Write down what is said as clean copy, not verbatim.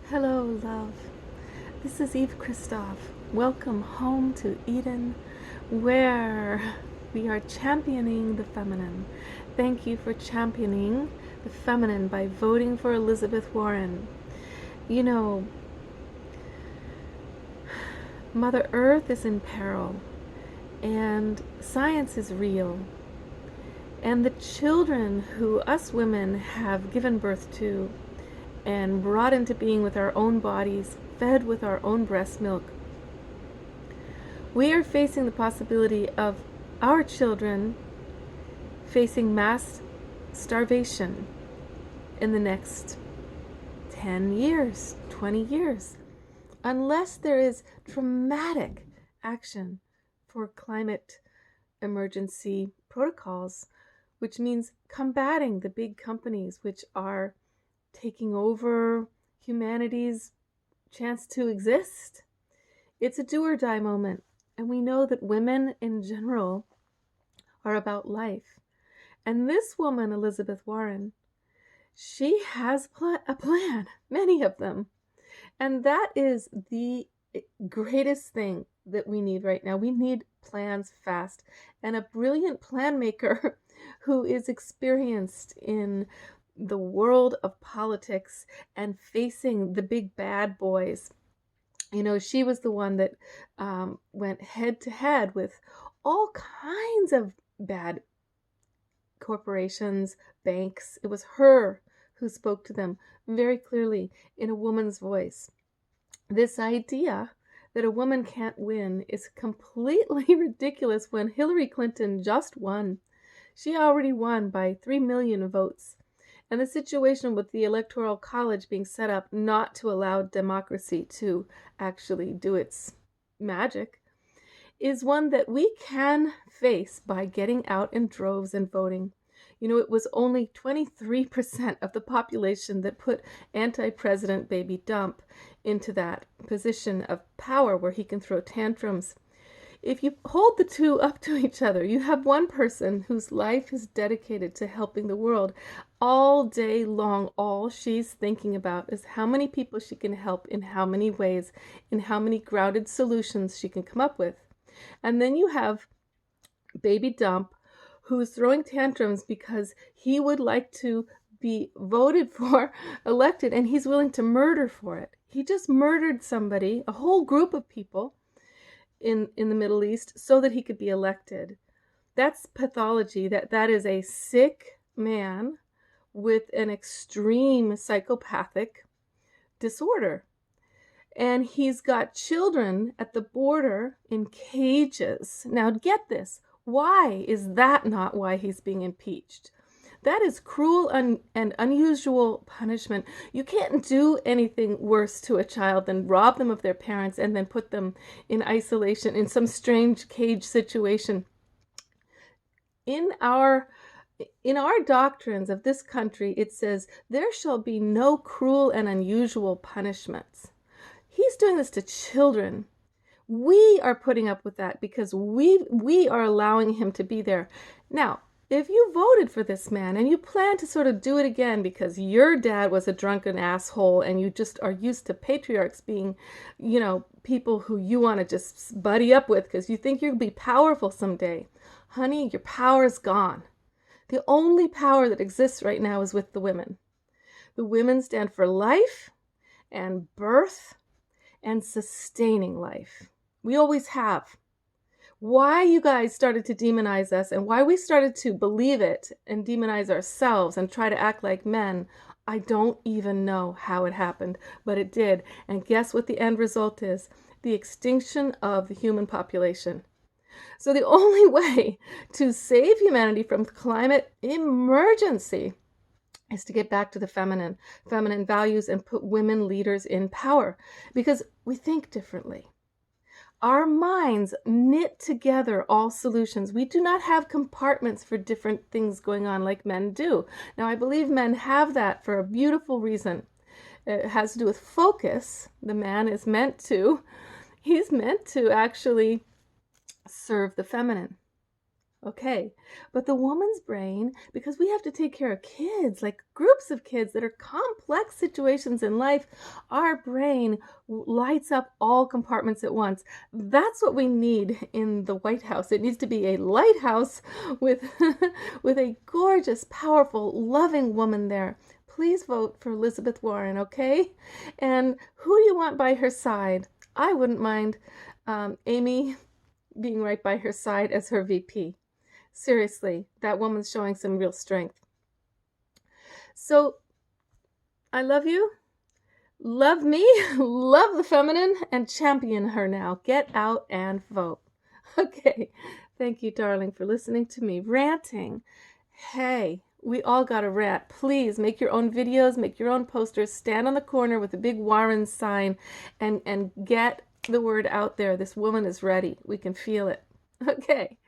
Hello, love. This is Eve Christoph. Welcome home to Eden, where we are championing the feminine. Thank you for championing the feminine by voting for Elizabeth Warren. You know, Mother Earth is in peril, and science is real. And the children who us women have given birth to and brought into being with our own bodies, fed with our own breast milk, we are facing the possibility of our children facing mass starvation in the next 10 years, 20 years, unless there is dramatic action for climate emergency protocols, which means combating the big companies which are taking over humanity's chance to exist. It's a do or die moment, and we know that women in general are about life. And this woman, Elizabeth Warren, she has a plan, many of them. And that is the greatest thing that we need right now. We need plans fast, and a brilliant plan maker who is experienced in the world of politics and facing the big bad boys. You know, she was the one that went head to head with all kinds of bad corporations, banks. It was her who spoke to them very clearly in a woman's voice. This idea that a woman can't win is completely ridiculous when Hillary Clinton just won. She already won by 3 million votes. And the situation with the Electoral College being set up not to allow democracy to actually do its magic is one that we can face by getting out in droves and voting. You know, it was only 23% of the population that put anti-president baby Dump into that position of power where he can throw tantrums. If you hold the two up to each other, you have one person whose life is dedicated to helping the world. All day long, all she's thinking about is how many people she can help, in how many ways, in how many grounded solutions she can come up with. And then you have baby Dump, who's throwing tantrums because he would like to be voted for, elected, and he's willing to murder for it. He just murdered somebody, a whole group of people in the Middle East, so that he could be elected. That's pathology. That is a sick man with an extreme psychopathic disorder. And he's got children at the border in cages. Now get this. Why is that not why he's being impeached? That is cruel and unusual punishment. You can't do anything worse to a child than rob them of their parents and then put them in isolation in some strange cage situation. In our doctrines of this country, it says, there shall be no cruel and unusual punishments. He's doing this to children. We are putting up with that because we are allowing him to be there. Now, if you voted for this man and you plan to sort of do it again because your dad was a drunken asshole and you just are used to patriarchs being, you know, people who you want to just buddy up with because you think you'll be powerful someday, honey, your power is gone. The only power that exists right now is with the women. The women stand for life and birth and sustaining life. We always have. Why you guys started to demonize us and why we started to believe it and demonize ourselves and try to act like men, I don't even know how it happened, but it did. And guess what the end result is? The extinction of the human population. So the only way to save humanity from climate emergency is to get back to the feminine values and put women leaders in power because we think differently. Our minds knit together all solutions. We do not have compartments for different things going on like men do. Now, I believe men have that for a beautiful reason. It has to do with focus. The man is he's meant to actually serve the feminine. Okay, but the woman's brain, because we have to take care of kids, like groups of kids that are complex situations in life, our brain lights up all compartments at once. That's what we need in the White House. It needs to be a lighthouse with, with a gorgeous, powerful, loving woman there. Please vote for Elizabeth Warren, okay? And who do you want by her side? I wouldn't mind Amy being right by her side as her VP. Seriously, that woman's showing some real strength. So, I love you. Love me. Love the feminine and champion her now. Get out and vote. Okay. Thank you, darling, for listening to me ranting. Hey, we all got to rant. Please make your own videos, make your own posters, stand on the corner with a big Warren sign and get the word out there. This woman is ready. We can feel it. Okay.